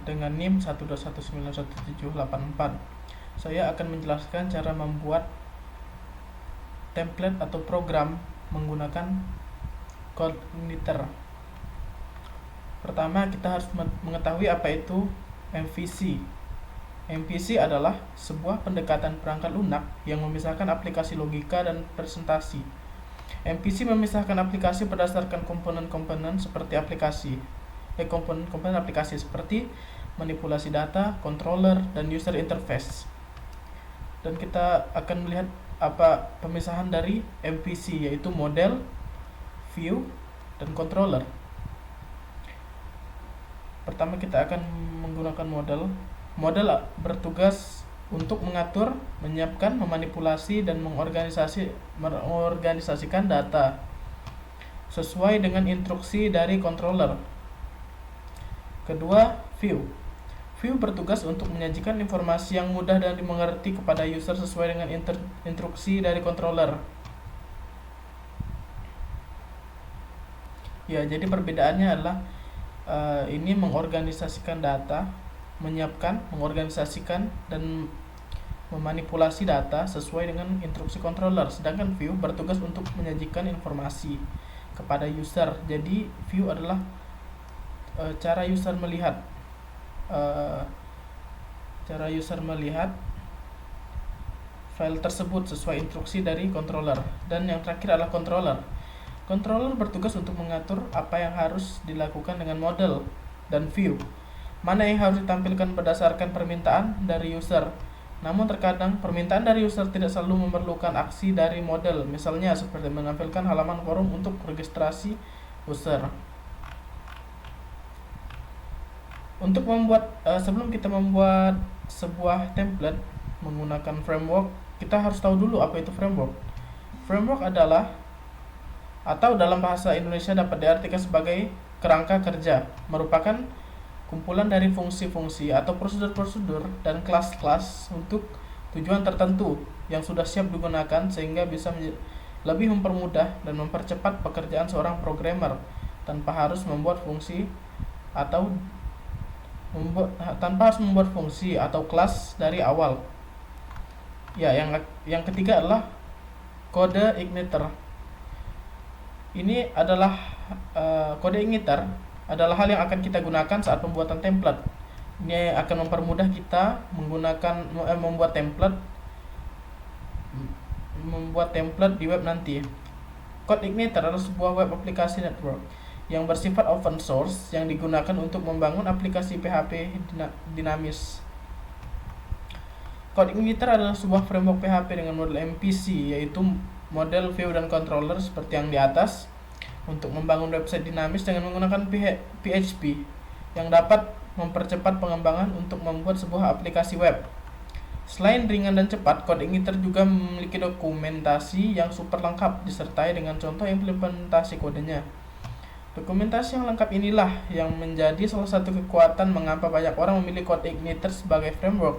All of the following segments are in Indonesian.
dengan NIM 121911784. Saya akan menjelaskan cara membuat template atau program menggunakan CodeIgniter. Pertama, kita harus mengetahui apa itu MVC. MVC adalah sebuah pendekatan perangkat lunak yang memisahkan aplikasi logika dan presentasi. MVC memisahkan aplikasi berdasarkan komponen-komponen komponen aplikasi seperti manipulasi data, controller, dan user interface. Dan kita akan melihat apa pemisahan dari MVC, yaitu model, view, dan controller. Pertama, kita akan menggunakan model. Model bertugas untuk mengatur, menyiapkan, memanipulasi, dan mengorganisasikan data sesuai dengan instruksi dari controller. Kedua, view. View bertugas untuk menyajikan informasi yang mudah dan dimengerti kepada user sesuai dengan instruksi dari controller. Ya, jadi perbedaannya adalah ini mengorganisasikan data, menyiapkan, mengorganisasikan, dan memanipulasi data sesuai dengan instruksi controller. Sedangkan view bertugas untuk menyajikan informasi kepada user. Jadi view adalah cara user melihat file tersebut sesuai instruksi dari controller. Dan yang terakhir adalah controller. Controller bertugas untuk mengatur apa yang harus dilakukan dengan model dan view, mana yang harus ditampilkan berdasarkan permintaan dari user. Namun terkadang permintaan dari user tidak selalu memerlukan aksi dari model, misalnya seperti menampilkan halaman forum untuk registrasi user. Untuk sebelum kita membuat sebuah template menggunakan framework, kita harus tahu dulu apa itu framework. Framework adalah, atau dalam bahasa Indonesia dapat diartikan sebagai kerangka kerja, merupakan kumpulan dari fungsi-fungsi atau prosedur-prosedur dan kelas-kelas untuk tujuan tertentu yang sudah siap digunakan sehingga bisa lebih mempermudah dan mempercepat pekerjaan seorang programmer tanpa harus membuat fungsi atau kelas dari awal. Ya, yang ketiga adalah CodeIgniter. Ini adalah CodeIgniter adalah hal yang akan kita gunakan saat pembuatan template. Ini akan mempermudah kita membuat template di web nanti. CodeIgniter adalah sebuah web aplikasi network yang bersifat open source yang digunakan untuk membangun aplikasi PHP dinamis. CodeIgniter adalah sebuah framework PHP dengan model MVC, yaitu model, view, dan controller seperti yang di atas, untuk membangun website dinamis dengan menggunakan PHP yang dapat mempercepat pengembangan untuk membuat sebuah aplikasi web. Selain ringan dan cepat, CodeIgniter juga memiliki dokumentasi yang super lengkap disertai dengan contoh implementasi kodenya. Dokumentasi yang lengkap inilah yang menjadi salah satu kekuatan mengapa banyak orang memilih CodeIgniter sebagai framework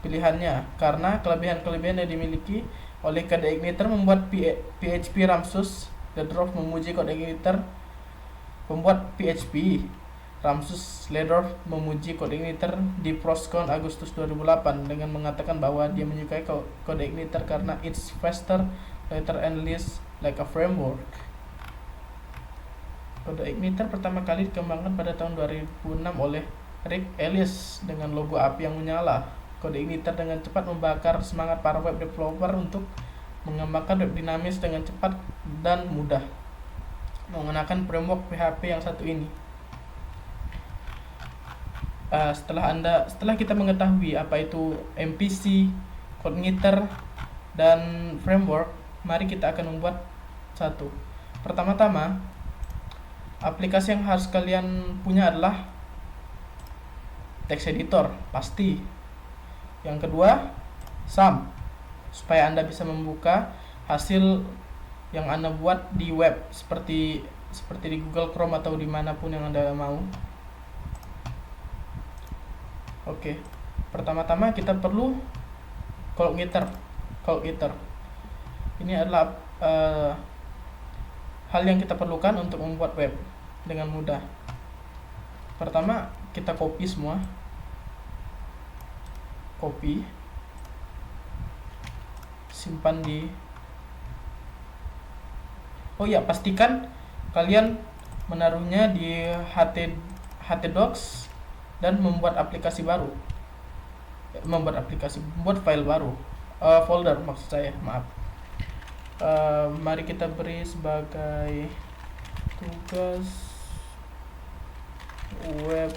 pilihannya, karena kelebihan-kelebihan yang dimiliki oleh CodeIgniter membuat PHP Ramsus Ledorf memuji CodeIgniter. Di ProsCon Agustus 2008 dengan mengatakan bahwa dia menyukai CodeIgniter karena it's faster, lighter, and less like a framework. CodeIgniter pertama kali dikembangkan pada tahun 2006 oleh Rick Ellis dengan logo api yang menyala. CodeIgniter dengan cepat membakar semangat para web developer untuk mengembangkan web dinamis dengan cepat dan mudah menggunakan framework PHP yang satu ini. Setelah kita mengetahui apa itu MVC, CodeIgniter, dan framework, mari kita akan membuat satu. Pertama-tama, aplikasi yang harus kalian punya adalah text editor, pasti. Yang kedua, SAM, supaya Anda bisa membuka hasil yang Anda buat di web seperti di Google Chrome atau dimanapun yang Anda mau. Oke, pertama-tama kita perlu CodeIgniter. Ini adalah hal yang kita perlukan untuk membuat web dengan mudah. Pertama kita copy semua, copy, simpan di. Oh ya, pastikan kalian menaruhnya di htdocs dan membuat file baru, folder maksud saya, maaf. Mari kita beri sebagai tugas web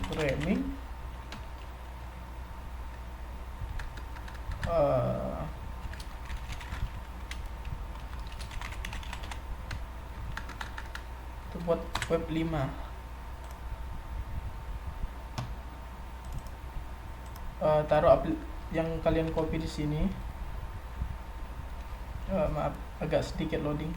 programming itu buat web 5. Taruh yang kalian copy di sini. Maaf, agak sedikit loading.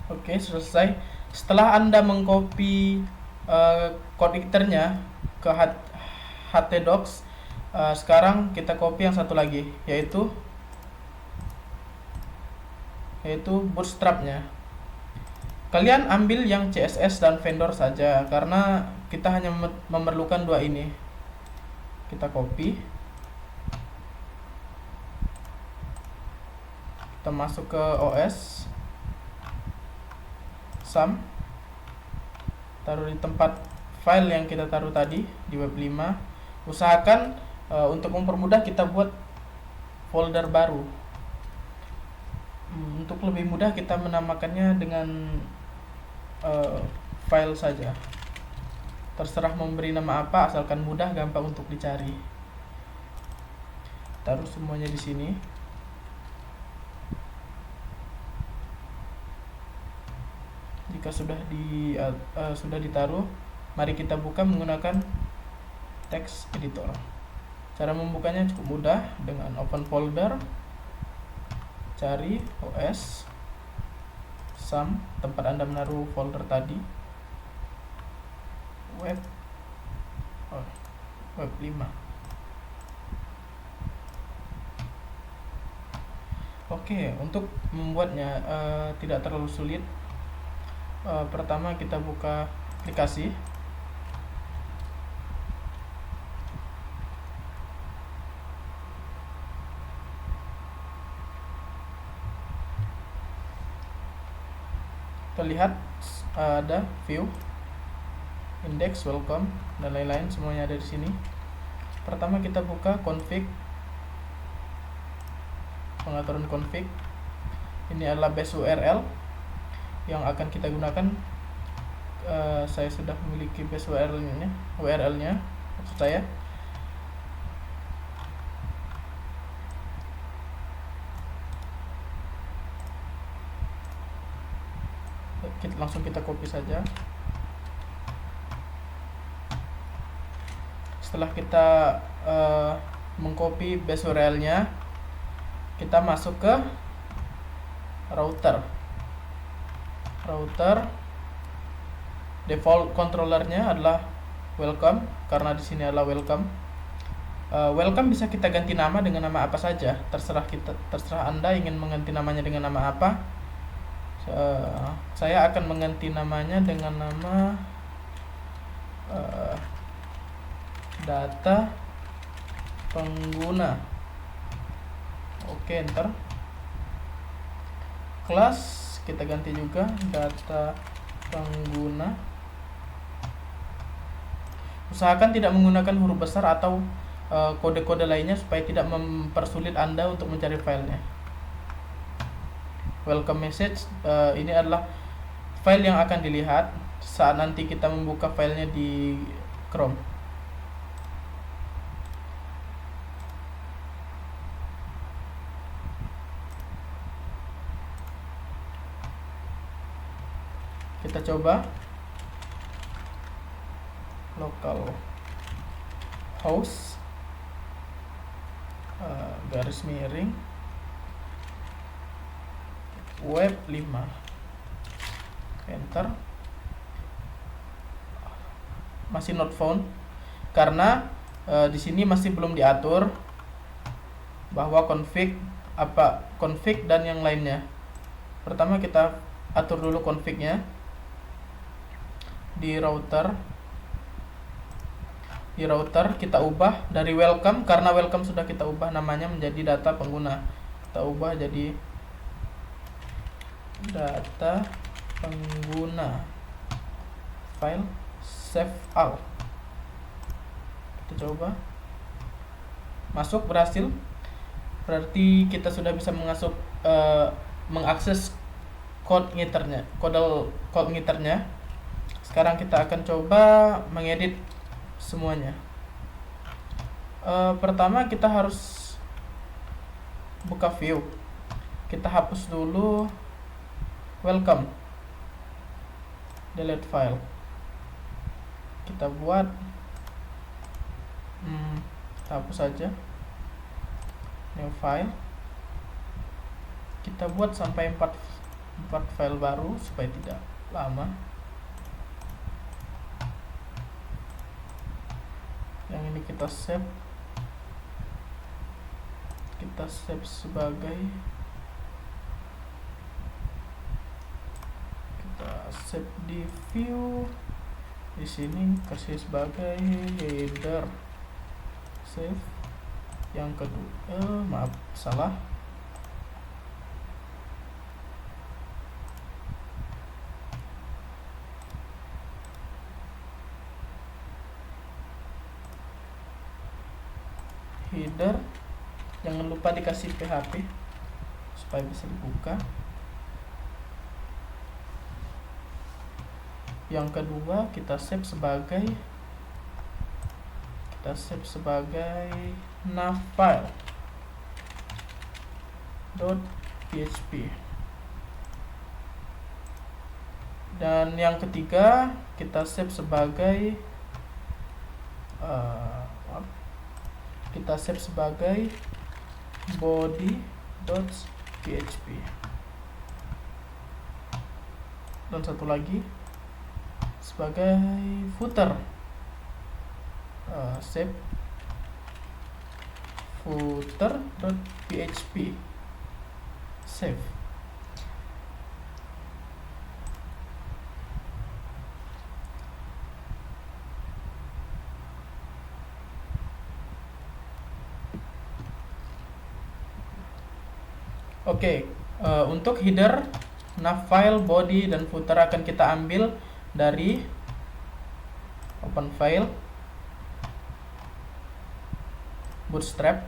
Oke, selesai. Setelah Anda mengcopy code editornya ke htdocs, sekarang kita copy yang satu lagi, yaitu bootstrapnya. Kalian ambil yang CSS dan vendor saja, karena kita hanya memerlukan dua ini. Kita copy, kita masuk ke OS, sum, taruh di tempat file yang kita taruh tadi di web 5. Usahakan untuk mempermudah kita buat folder baru. Untuk lebih mudah kita menamakannya dengan file saja. Terserah memberi nama apa, asalkan mudah, gampang untuk dicari. Taruh semuanya di sini. Jika sudah ditaruh, mari kita buka menggunakan text editor. Cara membukanya cukup mudah, dengan open folder, cari OS, sum, tempat Anda menaruh folder tadi, web 5. Oke, untuk membuatnya tidak terlalu sulit. Pertama kita buka aplikasi. Kita lihat ada view, index, welcome, dan lain-lain, semuanya ada di sini. Pertama kita buka config, pengaturan config. Ini adalah base URL yang akan kita gunakan. Saya sudah memiliki base URL-nya maksud saya. Langsung kita copy saja. Setelah kita mengcopy base URL-nya, kita masuk ke router. Default controllernya adalah welcome, karena di sini adalah welcome. Welcome bisa kita ganti nama dengan nama apa saja, terserah Anda ingin mengganti namanya dengan nama apa. Saya akan mengganti namanya dengan nama data pengguna. Oke, enter. Kelas kita ganti juga data pengguna. Usahakan tidak menggunakan huruf besar atau kode-kode lainnya supaya tidak mempersulit Anda untuk mencari filenya. Welcome message, ini adalah file yang akan dilihat saat nanti kita membuka filenya di Chrome. Kita coba local host garis miring web 5, enter. Masih not found karena di sini masih belum diatur bahwa config dan yang lainnya. Pertama kita atur dulu confignya di router. Di router kita ubah dari welcome, karena welcome sudah kita ubah namanya menjadi data pengguna. Kita ubah jadi data pengguna file save all. Kita coba masuk, berhasil. Berarti kita sudah bisa mengakses code ngiternya. Sekarang kita akan coba mengedit semuanya. Pertama kita harus buka view. Kita hapus dulu welcome, delete file. Kita buat hapus saja, new file. Kita buat sampai 4 file baru supaya tidak lama. Yang ini kita save sebagai, kita save di view. Di sini kasih sebagai header, save. Yang kedua, maaf salah, header. Jangan lupa dikasih PHP supaya bisa dibuka. Yang kedua kita save sebagai navfile.php. Dan yang ketiga kita save sebagai body.php. Dan satu lagi sebagai footer, save footer.php, save. Oke, untuk header, navfile, body, dan footer akan kita ambil dari open file, bootstrap,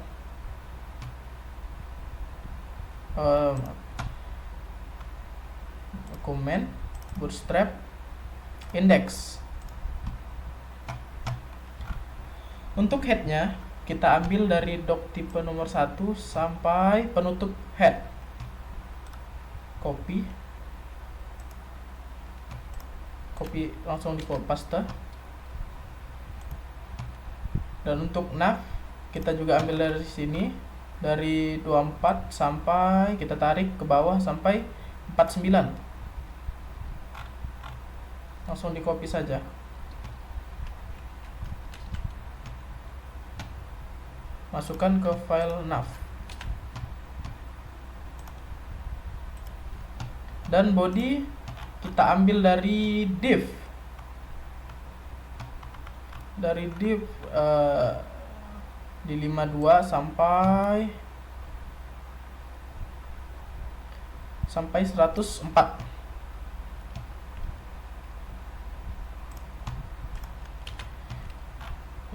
comment, bootstrap, index. Untuk headnya kita ambil dari doc tipe nomor 1 sampai penutup head. Copy langsung di paste. Dan untuk nav kita juga ambil dari sini, dari 24 sampai kita tarik ke bawah sampai 49. Langsung di copy saja. Masukkan ke file nav. Dan body kita ambil dari div. Di 52 sampai sampai 104.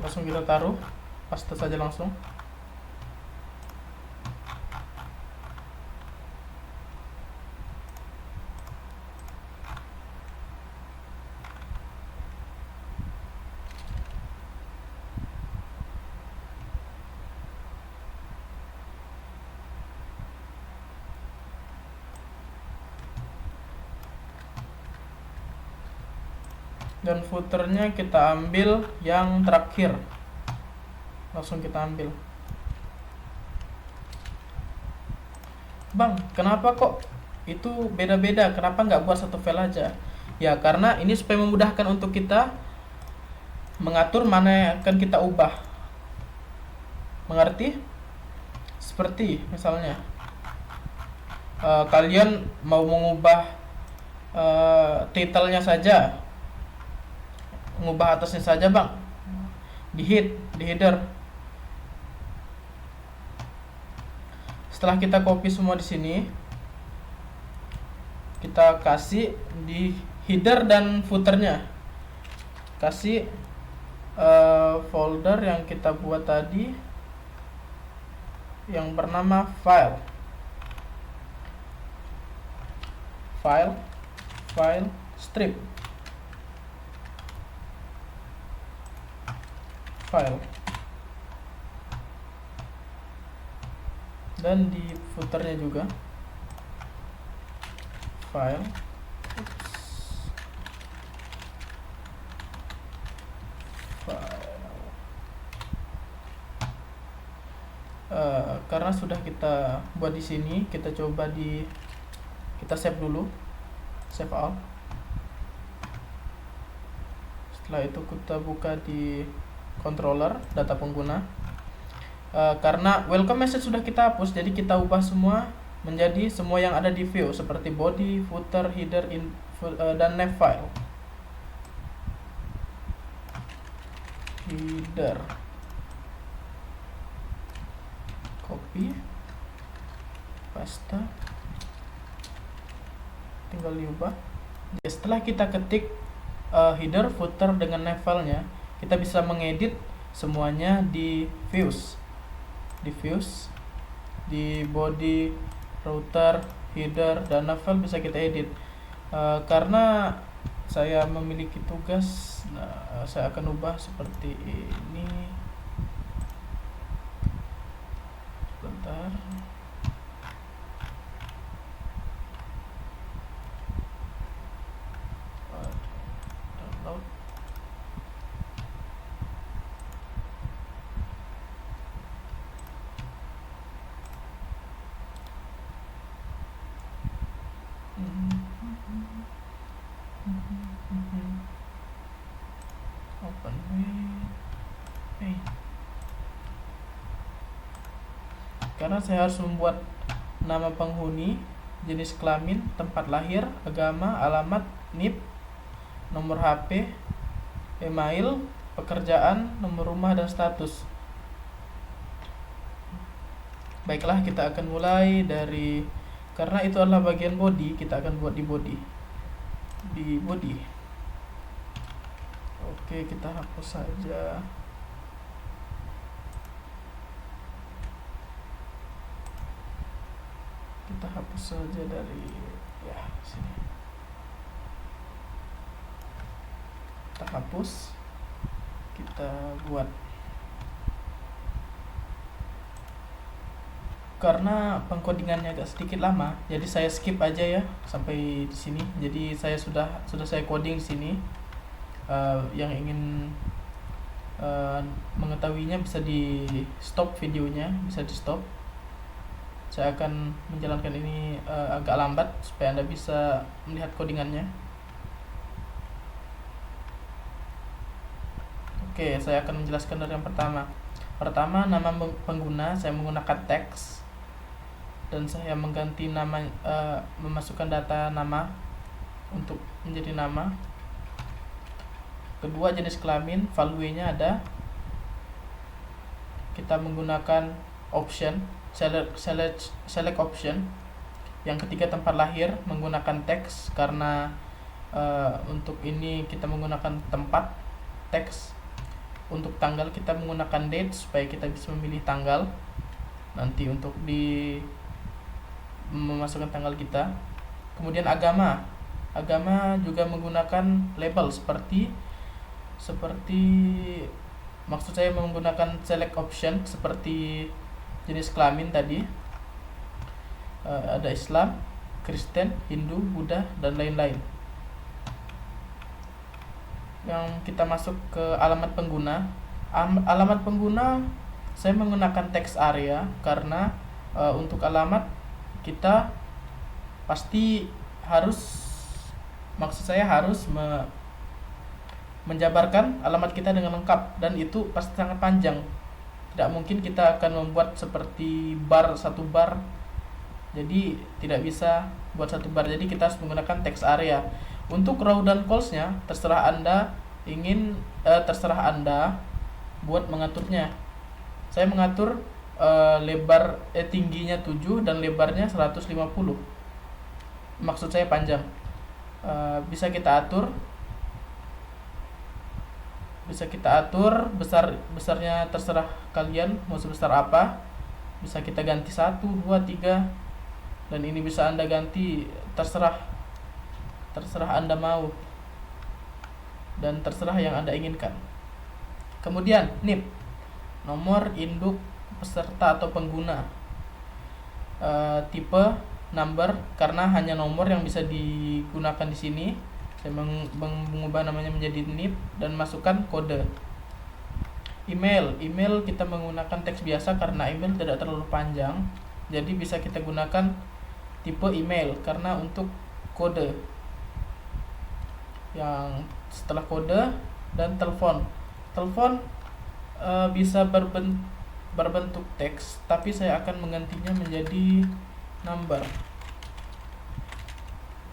Langsung kita taruh, paste saja langsung. Dan footernya kita ambil yang terakhir, langsung kita ambil. Bang, kenapa kok itu beda-beda, kenapa nggak buat satu file aja? Ya karena ini supaya memudahkan untuk kita mengatur mana yang akan kita ubah. Mengerti? Seperti misalnya kalian mau mengubah title-nya saja, mengubah atasnya saja bang, di header. Setelah kita copy semua di sini, kita kasih di header dan footernya, kasih folder yang kita buat tadi yang bernama file strip file, dan di footernya juga file karena sudah kita buat di sini, kita coba kita save dulu, save all. Setelah itu kita buka di controller data pengguna. Karena welcome message sudah kita hapus, jadi kita ubah semua menjadi semua yang ada di view, seperti body, footer, header, dan nav file. Header, copy, paste, tinggal diubah. Jadi setelah kita ketik header, footer dengan nav filenya, kita bisa mengedit semuanya di views, di body, router, header, dan nav file bisa kita edit. Karena saya memiliki tugas, saya akan ubah seperti ini. Sebentar. Download. Open main. Karena saya harus membuat nama penghuni, jenis kelamin, tempat lahir, agama, alamat, NIP, nomor HP, email, pekerjaan, nomor rumah, dan status. Baiklah, kita akan mulai dari, karena itu adalah bagian body, kita akan buat di body. Oke, kita hapus saja. Kita hapus saja dari sini. Kita hapus. Kita buat. Karena pengkodingannya agak sedikit lama, jadi saya skip aja ya sampai di sini. Jadi saya sudah saya coding di sini. Yang ingin mengetahuinya bisa di stop videonya, bisa di stop. Saya akan menjalankan ini agak lambat supaya Anda bisa melihat codingannya. Oke, saya akan menjelaskan dari yang pertama. Pertama, nama pengguna saya menggunakan teks, dan saya mengganti nama, memasukkan data nama untuk menjadi nama. Kedua, jenis kelamin, value-nya ada. Kita menggunakan option, select option. Yang ketiga tempat lahir menggunakan teks, karena untuk ini kita menggunakan tempat teks. Untuk tanggal kita menggunakan date supaya kita bisa memilih tanggal nanti untuk memasukkan tanggal kita. Kemudian agama juga menggunakan label seperti maksud saya menggunakan select option seperti jenis kelamin tadi. Ada Islam, Kristen, Hindu, Buddha, dan lain-lain. Yang kita masuk ke alamat pengguna. Alamat pengguna saya menggunakan text area karena untuk alamat kita pasti harus menjabarkan alamat kita dengan lengkap, dan itu pasti sangat panjang. Tidak mungkin kita akan membuat seperti satu bar, jadi tidak bisa buat satu bar, jadi kita harus menggunakan text area. Untuk raw dan calls-nya terserah Anda buat mengaturnya. Saya mengatur tingginya 7 dan lebarnya 150. Maksud saya panjang. Bisa kita atur besarnya, terserah kalian mau sebesar apa. Bisa kita ganti 1, 2, 3, dan ini bisa Anda ganti terserah Anda mau, dan terserah yang Anda inginkan. Kemudian NIP, nomor induk peserta atau pengguna. Tipe number, karena hanya nomor yang bisa digunakan di sini. Saya mengubah namanya menjadi NIP dan masukkan kode. Email kita menggunakan teks biasa karena email tidak terlalu panjang, jadi bisa kita gunakan tipe email. Karena untuk kode, yang setelah kode, dan telepon bisa berbentuk teks, tapi saya akan menggantinya menjadi number,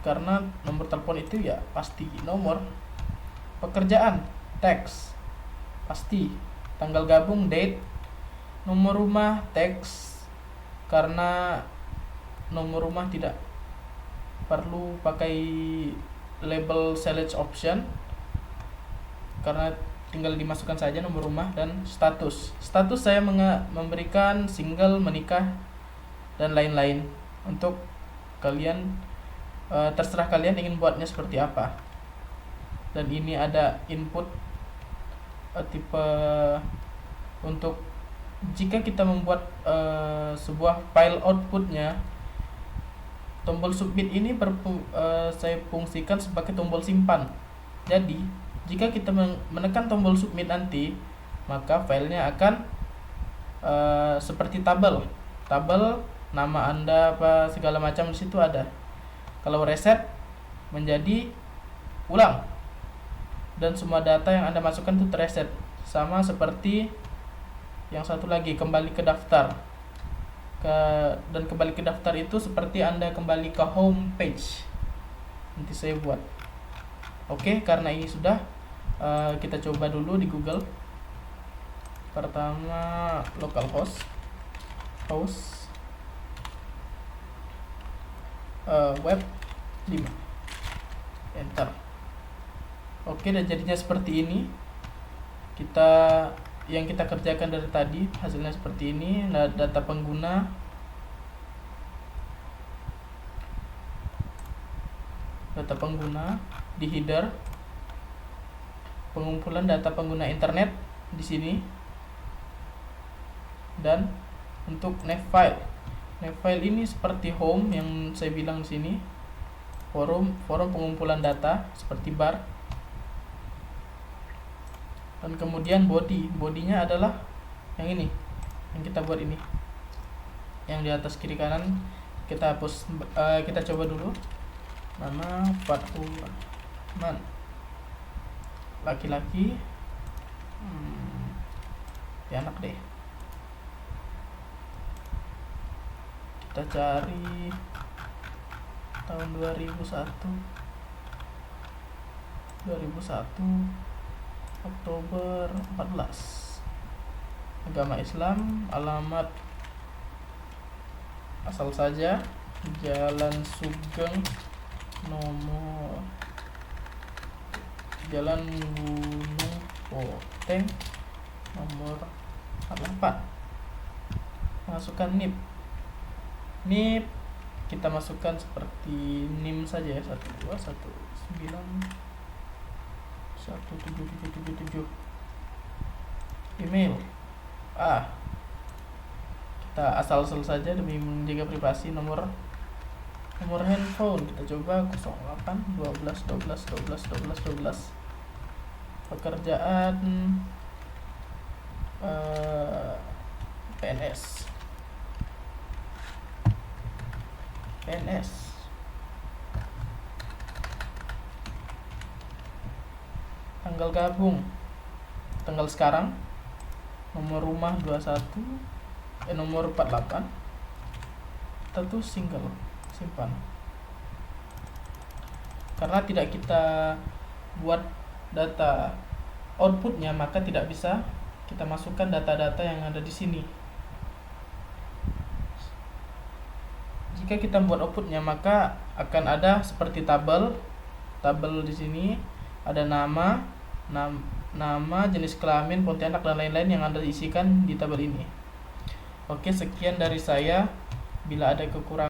karena nomor telepon itu ya pasti nomor. Pekerjaan teks pasti, tanggal gabung date. Nomor rumah teks, karena nomor rumah tidak perlu pakai label select option, karena tinggal dimasukkan saja nomor rumah. Dan status saya memberikan single, menikah, dan lain-lain. Untuk kalian terserah kalian ingin buatnya seperti apa. Dan ini ada input tipe untuk jika kita membuat sebuah file outputnya. Tombol submit ini saya fungsikan sebagai tombol simpan. Jadi jika kita menekan tombol submit nanti, maka filenya akan seperti tabel, nama Anda apa segala macam di situ ada. Kalau reset menjadi ulang, dan semua data yang Anda masukkan itu terreset. Sama seperti yang satu lagi, kembali ke daftar. Dan kembali ke daftar itu seperti Anda kembali ke home page. Nanti saya buat. Oke, karena ini sudah, kita coba dulu di Google. Pertama localhost web 5, enter. Oke, dan jadinya seperti ini. Yang kita kerjakan dari tadi hasilnya seperti ini. Data pengguna, di header, pengumpulan data pengguna internet di sini, dan untuk nav file ini seperti home yang saya bilang di sini, forum pengumpulan data seperti bar. Dan kemudian bodinya adalah yang ini, yang kita buat ini, yang di atas kiri kanan. Kita hapus, kita coba dulu. Nama Fathurrahman, laki-laki, ya anak deh. Kita cari tahun 2001 Oktober 14. Agama Islam, alamat asal saja, Jalan Sugeng nomor Jalan Gunung Poteng nomor 48. Masukkan NIP. NIP kita masukkan seperti NIM saja ya, 121917777. Email kita asal-asal saja demi menjaga privasi. Nomor handphone kita coba 08 12 12 12 12 12. Pekerjaan PNS. Tanggal gabung, tanggal sekarang. Nomor rumah 21, nomor 48. Status single, simpan. Karena tidak kita buat data outputnya, maka tidak bisa kita masukkan data-data yang ada di sini. Jika kita buat outputnya, maka akan ada seperti tabel di sini, ada nama, jenis kelamin, Pontianak dan lain-lain yang Anda isikan di tabel ini. Oke, sekian dari saya. Bila ada kekurangan